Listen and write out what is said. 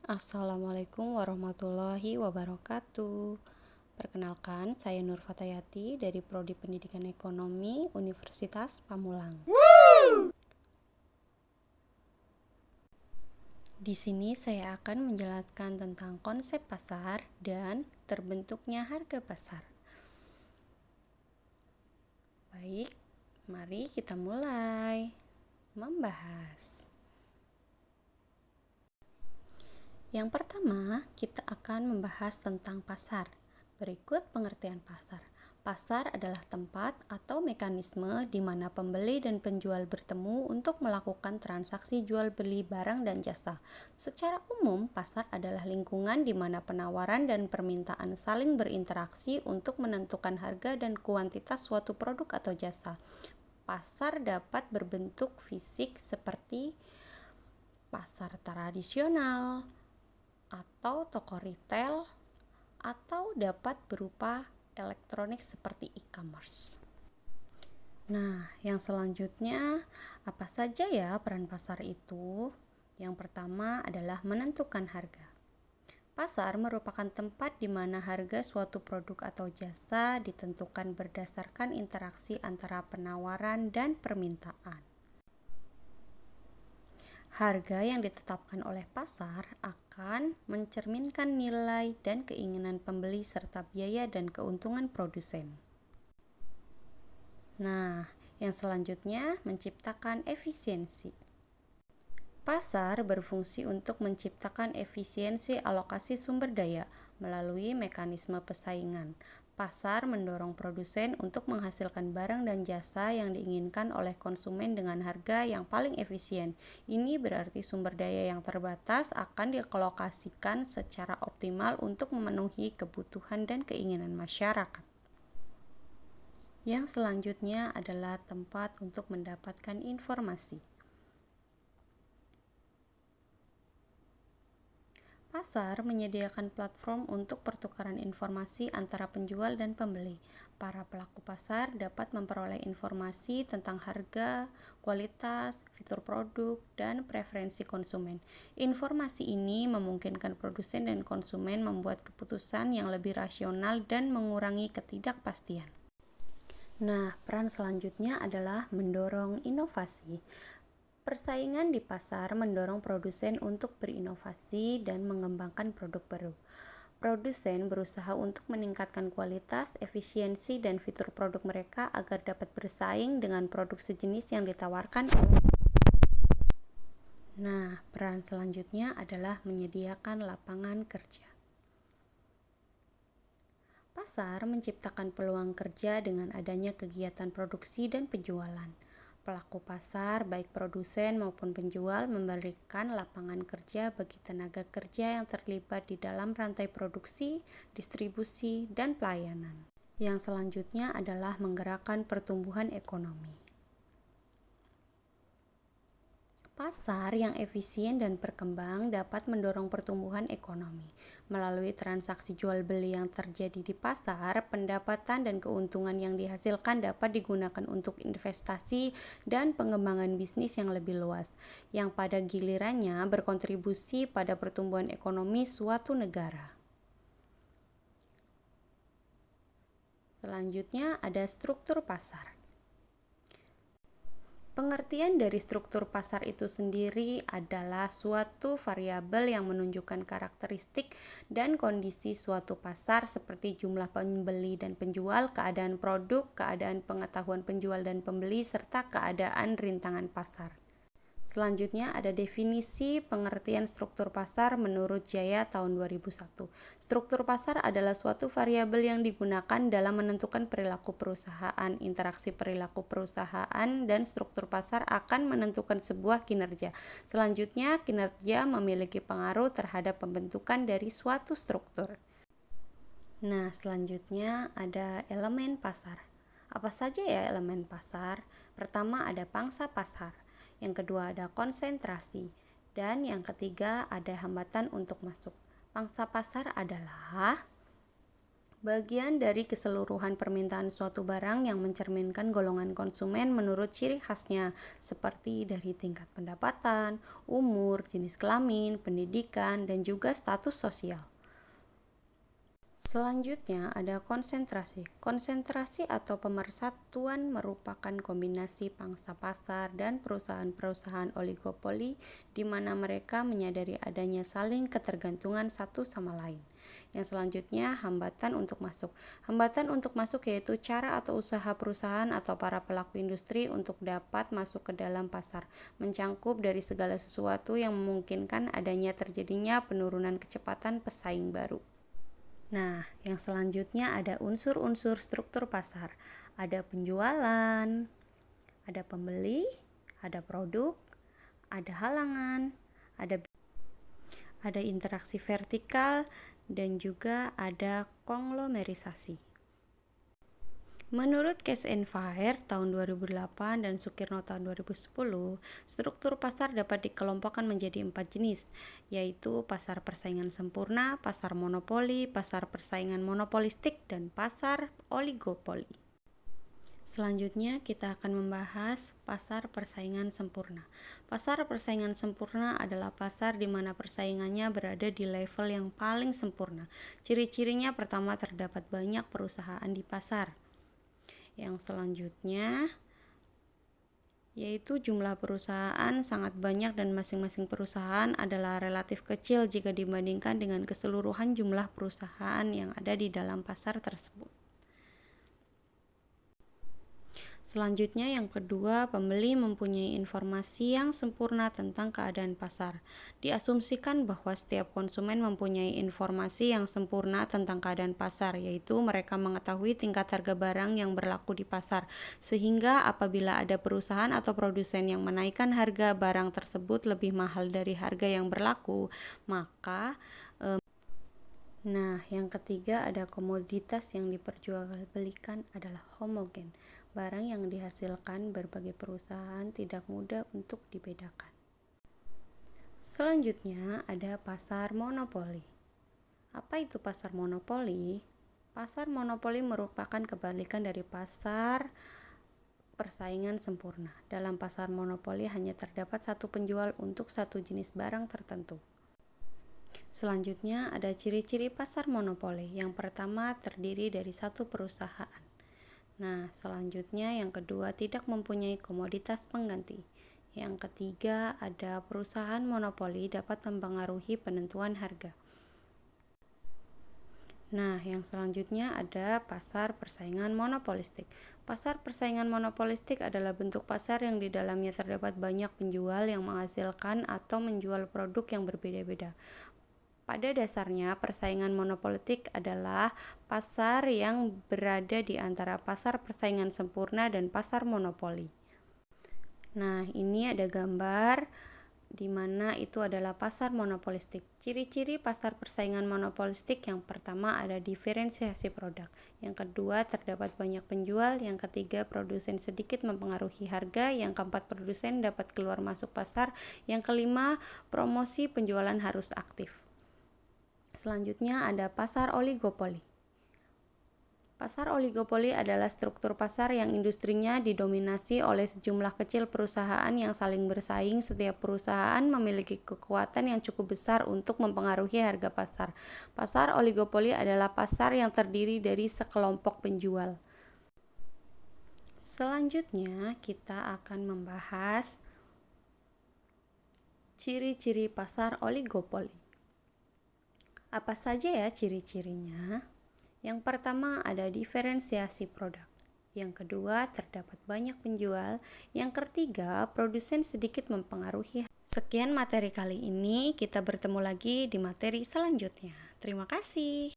Assalamualaikum warahmatullahi wabarakatuh. Perkenalkan, saya Nur Fatayati dari Prodi Pendidikan Ekonomi Universitas Pamulang. Di sini saya akan menjelaskan tentang konsep pasar dan terbentuknya harga pasar. Baik, mari kita mulai membahas. Yang pertama, kita akan membahas tentang pasar. Berikut pengertian pasar. Pasar adalah tempat atau mekanisme di mana pembeli dan penjual bertemu untuk melakukan transaksi jual beli barang dan jasa. Secara umum, pasar adalah lingkungan di mana penawaran dan permintaan saling berinteraksi untuk menentukan harga dan kuantitas suatu produk atau jasa. Pasar dapat berbentuk fisik seperti pasar tradisional, atau toko retail, atau dapat berupa elektronik seperti e-commerce. Nah, yang selanjutnya, apa saja ya peran pasar itu? Yang pertama adalah menentukan harga. Pasar merupakan tempat di mana harga suatu produk atau jasa ditentukan berdasarkan interaksi antara penawaran dan permintaan. Harga yang ditetapkan oleh pasar akan mencerminkan nilai dan keinginan pembeli serta biaya dan keuntungan produsen. Nah, yang selanjutnya menciptakan efisiensi. Pasar berfungsi untuk menciptakan efisiensi alokasi sumber daya melalui mekanisme persaingan. Pasar mendorong produsen untuk menghasilkan barang dan jasa yang diinginkan oleh konsumen dengan harga yang paling efisien. Ini berarti sumber daya yang terbatas akan dialokasikan secara optimal untuk memenuhi kebutuhan dan keinginan masyarakat. Yang selanjutnya adalah tempat untuk mendapatkan informasi. Pasar menyediakan platform untuk pertukaran informasi antara penjual dan pembeli. Para pelaku pasar dapat memperoleh informasi tentang harga, kualitas, fitur produk, dan preferensi konsumen. Informasi ini memungkinkan produsen dan konsumen membuat keputusan yang lebih rasional dan mengurangi ketidakpastian. Nah, peran selanjutnya adalah mendorong inovasi. Persaingan di pasar mendorong produsen untuk berinovasi dan mengembangkan produk baru. Produsen berusaha untuk meningkatkan kualitas, efisiensi, dan fitur produk mereka agar dapat bersaing dengan produk sejenis yang ditawarkan. Nah, peran selanjutnya adalah menyediakan lapangan kerja. Pasar menciptakan peluang kerja dengan adanya kegiatan produksi dan penjualan. Pelaku pasar, baik produsen maupun penjual, memberikan lapangan kerja bagi tenaga kerja yang terlibat di dalam rantai produksi, distribusi, dan pelayanan. Yang selanjutnya adalah menggerakkan pertumbuhan ekonomi. Pasar yang efisien dan berkembang dapat mendorong pertumbuhan ekonomi. Melalui transaksi jual beli yang terjadi di pasar, pendapatan dan keuntungan yang dihasilkan dapat digunakan untuk investasi dan pengembangan bisnis yang lebih luas, yang pada gilirannya berkontribusi pada pertumbuhan ekonomi suatu negara. Selanjutnya ada struktur pasar. Pengertian dari struktur pasar itu sendiri adalah suatu variabel yang menunjukkan karakteristik dan kondisi suatu pasar seperti jumlah pembeli dan penjual, keadaan produk, keadaan pengetahuan penjual dan pembeli, serta keadaan rintangan pasar. Selanjutnya ada definisi pengertian struktur pasar menurut Jaya tahun 2001. Struktur pasar adalah suatu variabel yang digunakan dalam menentukan perilaku perusahaan. Interaksi perilaku perusahaan dan struktur pasar akan menentukan sebuah kinerja. Selanjutnya, kinerja memiliki pengaruh terhadap pembentukan dari suatu struktur. Nah, selanjutnya ada elemen pasar. Apa saja ya elemen pasar? Pertama ada pangsa pasar. Yang kedua ada konsentrasi, dan yang ketiga ada hambatan untuk masuk. Pangsa pasar adalah Bagian dari keseluruhan permintaan suatu barang yang mencerminkan golongan konsumen menurut ciri khasnya, seperti dari tingkat pendapatan, umur, jenis kelamin, pendidikan, dan juga status sosial. Selanjutnya ada konsentrasi. Konsentrasi atau pemersatuan merupakan kombinasi pangsa pasar dan perusahaan-perusahaan oligopoli di mana mereka menyadari adanya saling ketergantungan satu sama lain. Yang selanjutnya hambatan untuk masuk. Hambatan untuk masuk yaitu cara atau usaha perusahaan atau para pelaku industri untuk dapat masuk ke dalam pasar, mencangkup dari segala sesuatu yang memungkinkan adanya terjadinya penurunan kecepatan pesaing baru. Nah, yang selanjutnya ada unsur-unsur struktur pasar. Ada penjualan, ada pembeli, ada produk, ada halangan, ada interaksi vertikal, dan juga ada konglomerisasi. Menurut Cash and Fire tahun 2008 dan Sukirno tahun 2010, struktur pasar dapat dikelompokkan menjadi 4 jenis, yaitu pasar persaingan sempurna, pasar monopoli, pasar persaingan monopolistik, dan pasar oligopoli. Selanjutnya kita akan membahas pasar persaingan sempurna. Pasar persaingan sempurna adalah pasar di mana persaingannya berada di level yang paling sempurna. Ciri-cirinya pertama terdapat banyak perusahaan di pasar. Yang selanjutnya yaitu jumlah perusahaan sangat banyak dan masing-masing perusahaan adalah relatif kecil jika dibandingkan dengan keseluruhan jumlah perusahaan yang ada di dalam pasar tersebut. Selanjutnya yang kedua, pembeli mempunyai informasi yang sempurna tentang keadaan pasar. Diasumsikan bahwa setiap konsumen mempunyai informasi yang sempurna tentang keadaan pasar, yaitu mereka mengetahui tingkat harga barang yang berlaku di pasar, sehingga apabila ada perusahaan atau produsen yang menaikkan harga barang tersebut lebih mahal dari harga yang berlaku, maka yang ketiga ada komoditas yang diperjualbelikan adalah homogen. Barang yang dihasilkan berbagai perusahaan tidak mudah untuk dibedakan. Selanjutnya ada pasar monopoli. Apa itu pasar monopoli? Pasar monopoli merupakan kebalikan dari pasar persaingan sempurna. Dalam pasar monopoli hanya terdapat satu penjual untuk satu jenis barang tertentu. Selanjutnya ada ciri-ciri pasar monopoli. Yang pertama terdiri dari satu perusahaan. Selanjutnya yang kedua tidak mempunyai komoditas pengganti. Yang ketiga ada perusahaan monopoli dapat mempengaruhi penentuan harga. Yang selanjutnya ada pasar persaingan monopolistik. Pasar persaingan monopolistik adalah bentuk pasar yang di dalamnya terdapat banyak penjual yang menghasilkan atau menjual produk yang berbeda-beda. Pada dasarnya, persaingan monopolitik adalah pasar yang berada di antara pasar persaingan sempurna dan pasar monopoli. Ini ada gambar di mana itu adalah pasar monopolistik. Ciri-ciri pasar persaingan monopolistik yang pertama ada diferensiasi produk. Yang kedua, terdapat banyak penjual. Yang ketiga, produsen sedikit mempengaruhi harga. Yang keempat, produsen dapat keluar masuk pasar. Yang kelima, promosi penjualan harus aktif. Selanjutnya ada pasar oligopoli. Pasar oligopoli adalah struktur pasar yang industrinya didominasi oleh sejumlah kecil perusahaan yang saling bersaing. Setiap perusahaan memiliki kekuatan yang cukup besar untuk mempengaruhi harga pasar. Pasar oligopoli adalah pasar yang terdiri dari sekelompok penjual. Selanjutnya kita akan membahas ciri-ciri pasar oligopoli. Apa saja ya ciri-cirinya? Yang pertama ada diferensiasi produk. Yang kedua terdapat banyak penjual. Yang ketiga produsen sedikit mempengaruhi. Sekian materi kali ini, kita bertemu lagi di materi selanjutnya. Terima kasih.